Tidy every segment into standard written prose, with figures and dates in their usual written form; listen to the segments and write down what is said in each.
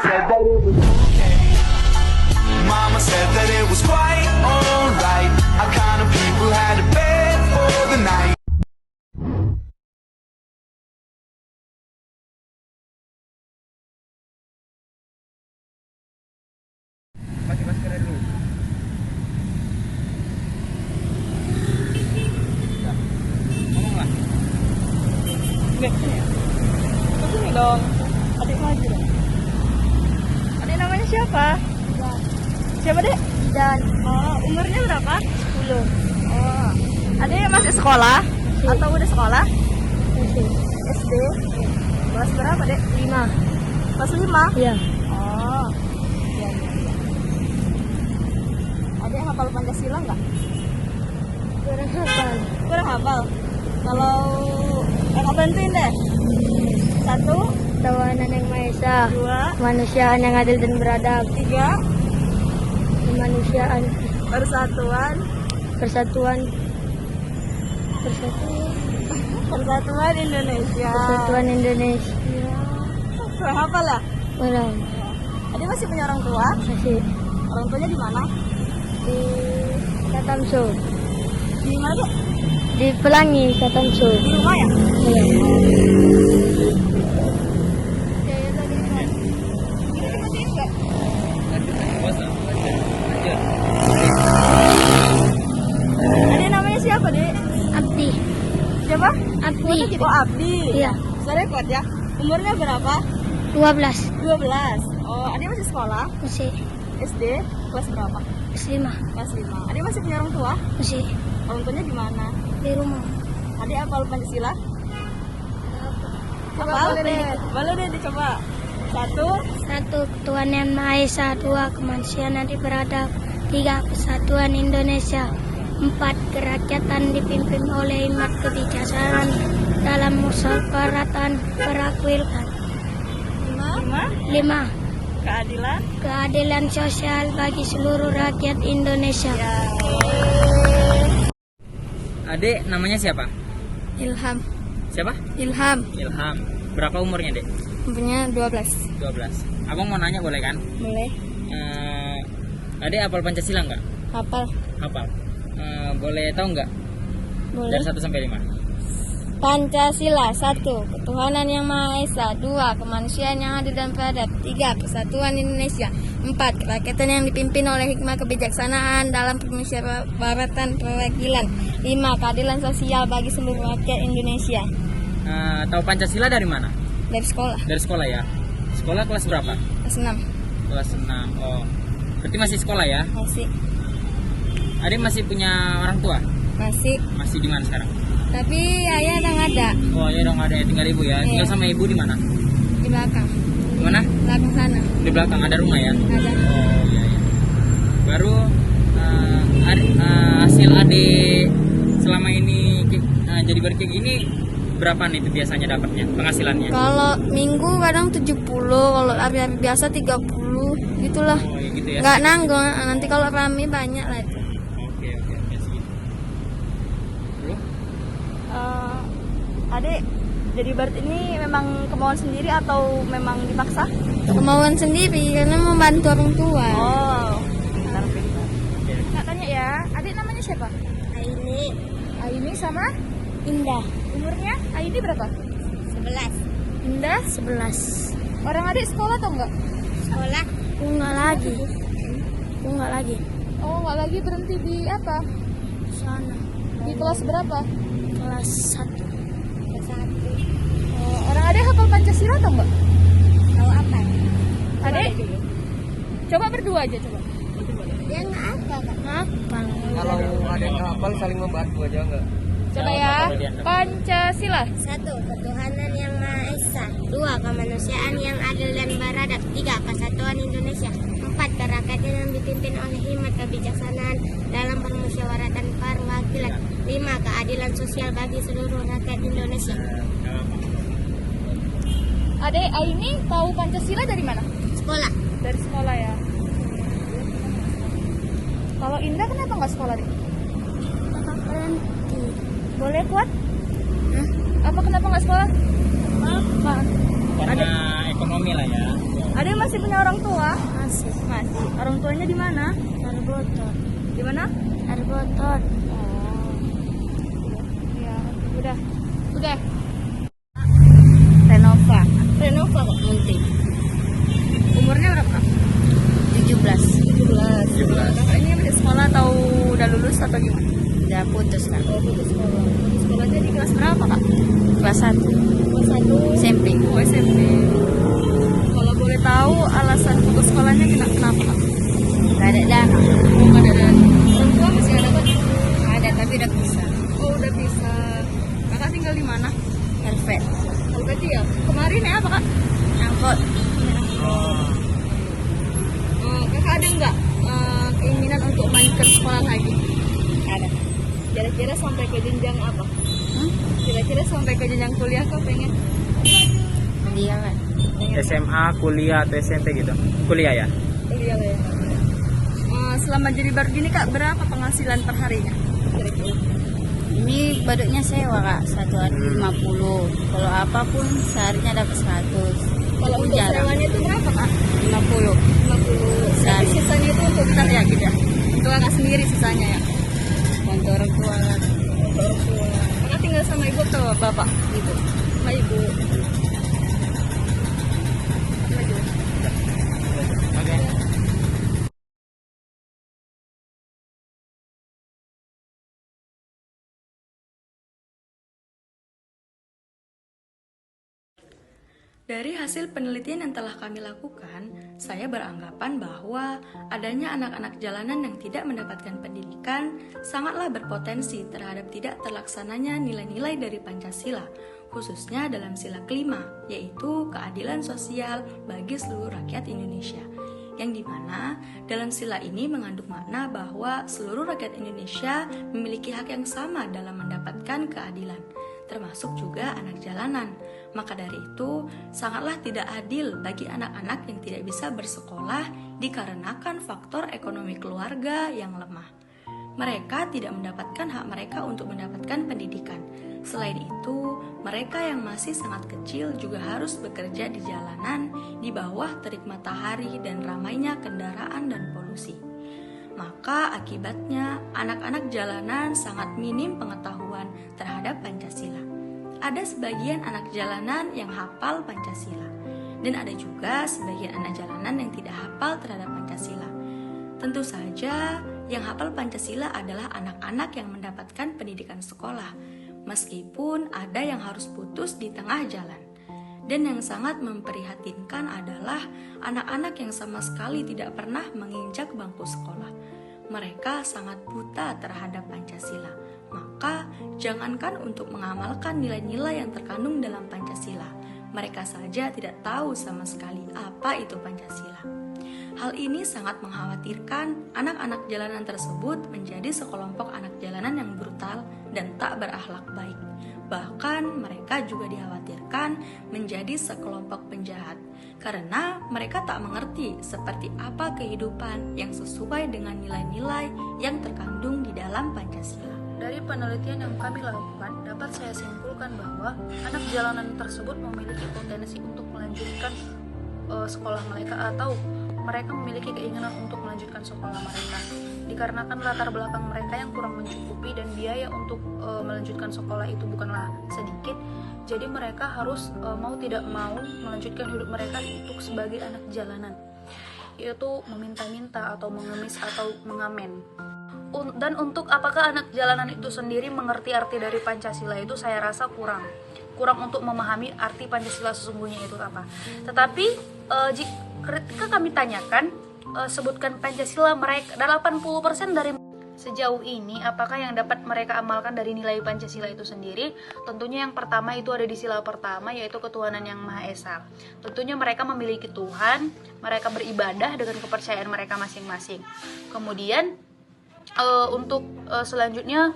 said that it was okay. Mama said that it was quite alright. Our kind of people had a bed for the night. Pakai masker dulu. Ngomonglah. Begini dong, adik maju dong. Adik namanya siapa? Siapa dek? Dan. Oh, umurnya berapa? 10. Oh, adik masih sekolah? Atau udah sekolah? SD. Kelas berapa dek? 5. Kelas 5? Iya. Oh, iya. Adik hafal Pancasila nggak? Kurang hafal. Kurang hafal. Kalau kakak bantuin deh. 1, Tawanan yang Maha Esa, 2, kemanusiaan yang adil dan beradab, 3, kemanusiaan, persatuan persatuan Indonesia. persatuan Indonesia. Kurang hafal lah. Orang Adik masih punya orang tua? masih Orang tuanya di mana? di Katamso, Di mana dek? di Pelangi Katamso. Di rumah ya? Iya. Adik namanya siapa dek? Abdi, Siapa? Abdi. Oh Abdi. Iya. Saya kuat ya. Umurnya berapa? 12 12. Oh adik masih sekolah? masih SD? Kelas berapa? 5 Kelas 5. Adik masih punya orang tua? masih Orang tuanya di mana? di rumah. Adik hafal Pancasila? Hafal? Boleh deh dicoba. 1, 1. Tuhan yang Maha Esa, 2. Kemanusiaan yang beradab, 3. Persatuan Indonesia, 4. Kerakyatan dipimpin oleh hikmat kebijaksanaan dalam musyawaratan perakuilan, 5, 5. keadilan. Keadilan sosial bagi seluruh rakyat Indonesia. Adek namanya siapa? Ilham. Siapa? Ilham. Ilham. Berapa umurnya, Dek? Umurnya 12. 12. Abang mau nanya boleh kan? Boleh. Adek hafal Pancasila nggak? Hafal. Hafal. Boleh tahu nggak? Boleh. Dari 1 sampai 5. Pancasila. 1. Ketuhanan yang Maha Esa. 2. Kemanusiaan yang adil dan beradab. 3. Persatuan Indonesia. 4. Kerakyatan yang dipimpin oleh hikmat kebijaksanaan dalam permusyawaratan perwakilan. 5. Keadilan sosial bagi seluruh rakyat Indonesia. Tahu Pancasila dari mana? Dari sekolah. Dari sekolah ya. Sekolah kelas berapa? Kelas 6. Kelas 6. Oh. Berarti masih sekolah ya? Masih. Adek masih punya orang tua? Masih. Masih di mana sekarang? Tapi ayah udah nggak ada. Oh, ya dong ada tinggal ibu ya. Iya. Tinggal sama ibu di mana? Di belakang. Di mana? Belakang sana. Di belakang ada rumah ya? Ada. Oh iya iya. Baru hasil adik selama ini jadi kayak gini berapa nih tuh biasanya dapatnya penghasilannya? Kalau minggu kadang 70, kalau hari-hari biasa 30 gitulah. Oh ya gitu ya. Nggak nanggung, nanti kalau rame banyak lah itu. Oke segitu. Terus? Adik, jadi Bart ini memang kemauan sendiri atau memang dipaksa? Kemauan sendiri karena membantu orang tua. Oh, pintar. Kak tanya ya, adik namanya siapa? Aini, Aini sama Indah, umurnya? Aini berapa? 11. Indah? 11. Orang adik sekolah atau enggak? Sekolah? Enggak lagi. Oh, enggak lagi, berhenti di apa? Sana. Di kelas berapa? Kelas 1. Oh, orang adik hafal Pancasila atau enggak? Tahu apa? Adik? Coba berdua aja coba. Dia nggak apa, Kak. Kalau ada yang hafal saling membantu aja enggak? Coba ya. Pancasila. 1. Ketuhanan yang Maha Esa. 2. Kemanusiaan yang adil dan beradab. 3. Persatuan Indonesia. 4. Kerakyatan yang dipimpin oleh hikmat kebijaksanaan dalam permusyawaratan perwakilan. 5. Keadilan sosial bagi seluruh rakyat Indonesia. Adik Aini tahu Pancasila dari mana? Sekolah. Dari sekolah ya. Kalau Indah kenapa nggak sekolah deh? Berhenti. Boleh kuat? Apa kenapa nggak sekolah? Apa? Karena ekonomi lah ya. Adik masih punya orang tua? Masih. Masih. Orang tuanya di mana? Arbotot. Di mana? Arbotot. Oh. Ya, udah. Udah. Renova. Renova kok. Munti. Umurnya berapa? 17. 17. Kakak ini masih sekolah atau udah lulus atau gimana? Udah putus kan? Oh, putus sekolah. Putus sekolahnya di kelas berapa, Kak? Kelas 1. Kelas 1 SMP. Oh, SMP. Kalau boleh tahu alasan putus sekolahnya kenapa, Kak? Gak ada dana. Oh, nggak ada dana. Orang tua masih ada, Kak? Ada tapi udah bisa. Oh, udah bisa. Kakak tinggal di mana? Perfect. Oh, berarti ya. Kemarin ya apa, Kak? Angkot. Oh, Kakak ada nggak keinginan untuk melanjutkan sekolah lagi? Ada. Kira-kira sampai ke jenjang apa? Hmm? Kira-kira sampai ke jenjang kuliah kok pengen? Dia kan. SMA, kuliah atau SMP gitu? Kuliah ya? Kuliah lah ya. Selama jadi baru gini Kak, berapa penghasilan per harinya? Kira-kira. Ini badutnya sewa kak, 1 hari 50. Kalau apapun seharinya dapat 100. Kalau Itu untuk jarang. sewanya itu berapa Kak? 50. 50. Tapi sisanya itu untuk ntar ya gitu ya? Untuk Kakak sendiri sisanya ya? Untuk orang tua Untuk orang tua. Kakak tinggal sama ibu atau bapak? ibu. Sama ibu. Oke. Dari hasil penelitian yang telah kami lakukan, saya beranggapan bahwa adanya anak-anak jalanan yang tidak mendapatkan pendidikan sangatlah berpotensi terhadap tidak terlaksananya nilai-nilai dari Pancasila, khususnya dalam sila kelima, yaitu keadilan sosial bagi seluruh rakyat Indonesia. Yang dimana dalam sila ini mengandung makna bahwa seluruh rakyat Indonesia memiliki hak yang sama dalam mendapatkan keadilan, termasuk juga anak jalanan. Maka dari itu, sangatlah tidak adil bagi anak-anak yang tidak bisa bersekolah dikarenakan faktor ekonomi keluarga yang lemah. Mereka tidak mendapatkan hak mereka untuk mendapatkan pendidikan. Selain itu, mereka yang masih sangat kecil juga harus bekerja di jalanan di bawah terik matahari dan ramainya kendaraan dan polusi. Maka akibatnya anak-anak jalanan sangat minim pengetahuan terhadap Pancasila. Ada sebagian anak jalanan yang hafal Pancasila, dan ada juga sebagian anak jalanan yang tidak hafal terhadap Pancasila. Tentu saja yang hafal Pancasila adalah anak-anak yang mendapatkan pendidikan sekolah, meskipun ada yang harus putus di tengah jalan. Dan yang sangat memprihatinkan adalah anak-anak yang sama sekali tidak pernah menginjak bangku sekolah. Mereka sangat buta terhadap Pancasila. Maka, jangankan untuk mengamalkan nilai-nilai yang terkandung dalam Pancasila, mereka saja tidak tahu sama sekali apa itu Pancasila. Hal ini sangat mengkhawatirkan anak-anak jalanan tersebut menjadi sekelompok anak jalanan yang brutal dan tak berakhlak baik. Bahkan mereka juga dikhawatirkan menjadi sekelompok penjahat, karena mereka tak mengerti seperti apa kehidupan yang sesuai dengan nilai-nilai yang terkandung di dalam Pancasila. Dari penelitian yang kami lakukan, dapat saya simpulkan bahwa anak jalanan tersebut memiliki potensi untuk melanjutkan sekolah mereka, atau mereka memiliki keinginan untuk melanjutkan sekolah mereka. Dikarenakan latar belakang mereka yang kurang mencukupi dan biaya untuk melanjutkan sekolah itu bukanlah sedikit, jadi mereka harus mau tidak mau melanjutkan hidup mereka untuk sebagai anak jalanan, yaitu meminta-minta atau mengemis atau mengamen. Dan untuk apakah anak jalanan itu sendiri mengerti arti dari Pancasila itu, saya rasa kurang untuk memahami arti Pancasila sesungguhnya itu apa. Tetapi ketika kami tanyakan, sebutkan Pancasila mereka 80% dari sejauh ini, apakah yang dapat mereka amalkan dari nilai Pancasila itu sendiri? Tentunya yang pertama itu ada di sila pertama, yaitu ketuhanan yang Maha Esa. Tentunya mereka memiliki Tuhan, mereka beribadah dengan kepercayaan mereka masing-masing. Kemudian untuk selanjutnya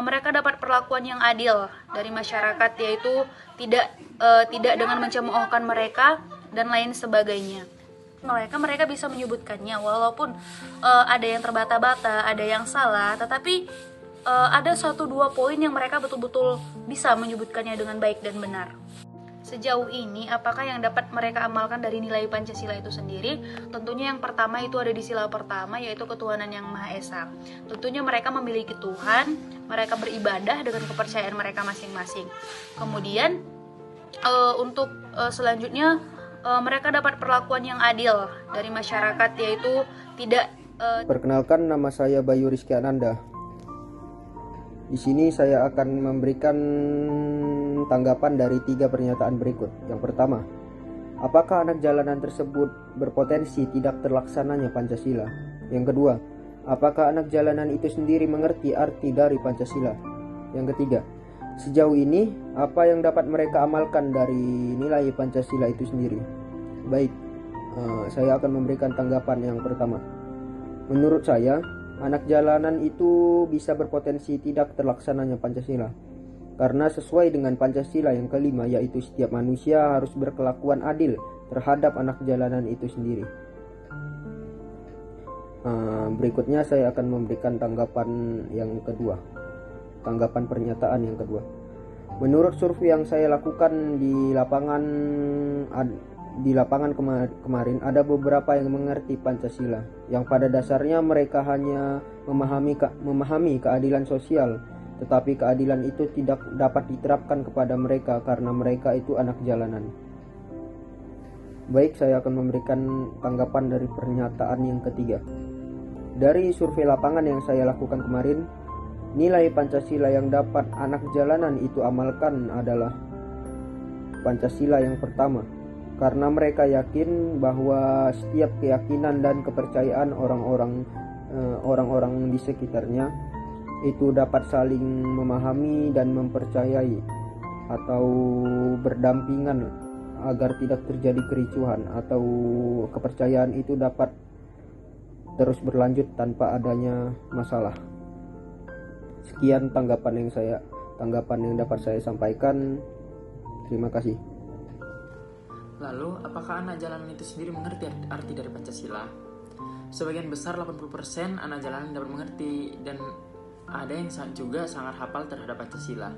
mereka dapat perlakuan yang adil dari masyarakat, yaitu tidak dengan mencemoohkan mereka dan lain sebagainya. Mereka bisa menyebutkannya walaupun ada yang terbata-bata, ada yang salah, tetapi ada 1-2 poin yang mereka betul-betul bisa menyebutkannya dengan baik dan benar. Sejauh ini, apakah yang dapat mereka amalkan dari nilai Pancasila itu sendiri? Tentunya yang pertama itu ada di sila pertama, yaitu ketuhanan yang Maha Esa. Tentunya mereka memiliki Tuhan, mereka beribadah dengan kepercayaan mereka masing-masing. Kemudian untuk selanjutnya mereka dapat perlakuan yang adil dari masyarakat, yaitu tidak Perkenalkan, nama saya Bayu Rizky Ananda. Di sini saya akan memberikan tanggapan dari 3 pernyataan berikut. Yang pertama, apakah anak jalanan tersebut berpotensi tidak terlaksananya Pancasila? Yang kedua, apakah anak jalanan itu sendiri mengerti arti dari Pancasila? Yang ketiga, sejauh ini apa yang dapat mereka amalkan dari nilai Pancasila itu sendiri? Baik, saya akan memberikan tanggapan yang pertama. Menurut saya, anak jalanan itu bisa berpotensi tidak terlaksananya Pancasila karena sesuai dengan Pancasila yang kelima, yaitu setiap manusia harus berkelakuan adil terhadap anak jalanan itu sendiri. Berikutnya saya akan memberikan tanggapan yang kedua, tanggapan pernyataan yang kedua. Menurut survei yang saya lakukan di lapangan kemarin, ada beberapa yang mengerti Pancasila, yang pada dasarnya mereka hanya memahami keadilan sosial, tetapi keadilan itu tidak dapat diterapkan kepada mereka karena mereka itu anak jalanan. Baik, saya akan memberikan tanggapan dari pernyataan yang ketiga. Dari survei lapangan yang saya lakukan kemarin, nilai Pancasila yang dapat anak jalanan itu amalkan adalah Pancasila yang pertama, karena mereka yakin bahwa setiap keyakinan dan kepercayaan orang-orang di sekitarnya itu dapat saling memahami dan mempercayai atau berdampingan agar tidak terjadi kericuhan, atau kepercayaan itu dapat terus berlanjut tanpa adanya masalah. Sekian tanggapan yang dapat saya sampaikan. Terima kasih. Lalu, apakah anak jalanan itu sendiri mengerti arti dari Pancasila? Sebagian besar, 80% anak jalanan dapat mengerti, dan ada yang juga sangat hafal terhadap Pancasila.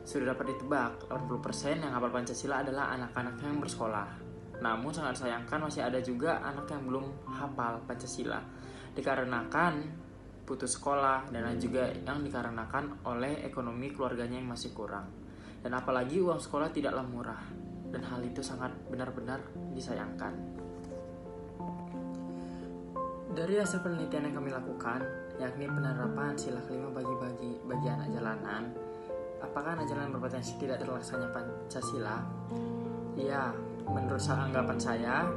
Sudah dapat ditebak, 80% yang hafal Pancasila adalah anak-anak yang bersekolah. Namun sangat sayangkan masih ada juga anak yang belum hafal Pancasila, dikarenakan putus sekolah, dan juga yang dikarenakan oleh ekonomi keluarganya yang masih kurang. Dan apalagi uang sekolah tidaklah murah, dan hal itu sangat benar-benar disayangkan. Dari hasil penelitian yang kami lakukan, yakni penerapan sila kelima bagi anak jalanan, apakah anak jalanan berpotensi tidak terlaksananya Pancasila? Ya, menurut anggapan saya,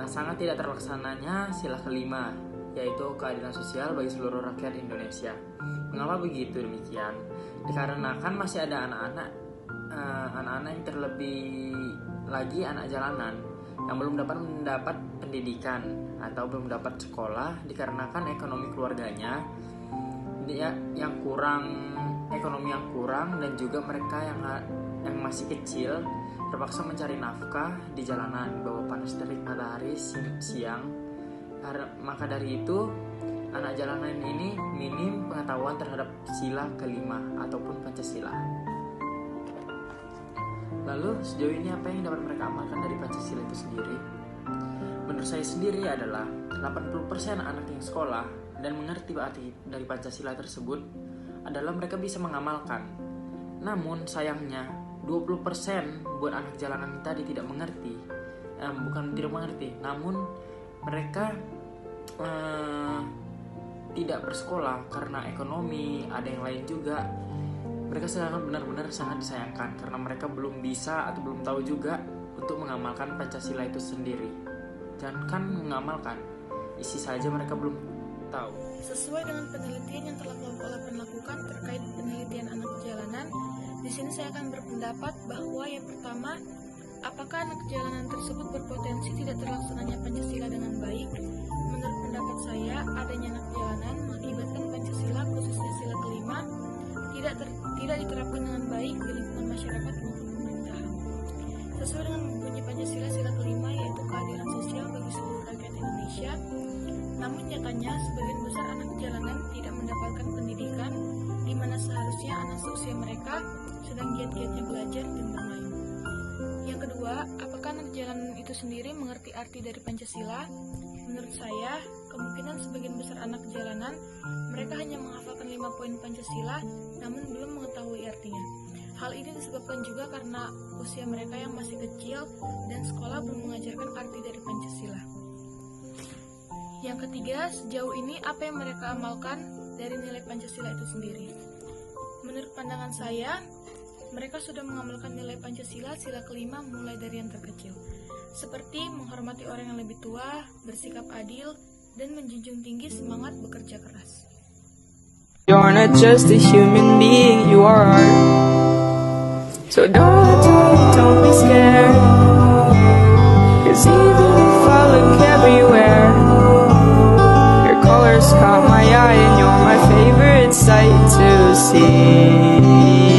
sangat tidak terlaksananya sila kelima, yaitu keadilan sosial bagi seluruh rakyat Indonesia. Mengapa begitu demikian? Dikarenakan masih ada anak-anak yang terlebih lagi anak jalanan yang belum dapat mendapat pendidikan atau belum dapat sekolah dikarenakan ekonomi keluarganya yang kurang, dan juga mereka yang masih kecil terpaksa mencari nafkah di jalanan bawah panas terik matahari siang. Maka dari itu, anak jalanan ini minim pengetahuan terhadap sila kelima ataupun Pancasila. Lalu sejauh ini apa yang dapat mereka amalkan dari Pancasila itu sendiri? Menurut saya sendiri adalah 80% anak yang sekolah dan mengerti arti dari Pancasila tersebut adalah mereka bisa mengamalkan. Namun sayangnya 20% buat anak jalanan tadi tidak mengerti. Bukan tidak mengerti, namun mereka tidak bersekolah karena ekonomi, ada yang lain juga. Mereka benar-benar sangat disayangkan karena mereka belum bisa atau belum tahu juga untuk mengamalkan Pancasila itu sendiri. Jangankan mengamalkan, isi saja mereka belum tahu. Sesuai dengan penelitian yang telah lakukan terkait penelitian anak jalanan, di sini saya akan berpendapat bahwa yang pertama, apakah anak jalanan tersebut berpotensi tidak terlaksananya Pancasila dengan baik? Menurut pendapat saya, adanya anak jalanan mengakibatkan Pancasila, khususnya sila kelima, tidak diterapkan dengan baik di lingkungan masyarakat maupun pemerintahan. Sesuai dengan bunyi Pancasila sila kelima, yaitu keadilan sosial bagi seluruh rakyat Indonesia, namun nyatanya sebagian besar anak jalanan tidak mendapatkan pendidikan, di mana seharusnya anak seusia mereka sedang giat-giatnya belajar dan bermain. kedua, apakah anak jalanan itu sendiri mengerti arti dari Pancasila? Menurut saya, kemungkinan sebagian besar anak jalanan mereka hanya menghafalkan 5 poin Pancasila namun belum mengetahui artinya. Hal ini disebabkan juga karena usia mereka yang masih kecil dan sekolah belum mengajarkan arti dari Pancasila. Yang ketiga, sejauh ini apa yang mereka amalkan dari nilai Pancasila itu sendiri? Menurut pandangan saya, mereka sudah mengamalkan nilai Pancasila sila kelima mulai dari yang terkecil, seperti menghormati orang yang lebih tua, bersikap adil, dan menjunjung tinggi semangat bekerja keras. You're not just a human being, you are art. So don't be scared. 'Cause even if I look everywhere, your colors caught my eye and you're my favorite sight to see.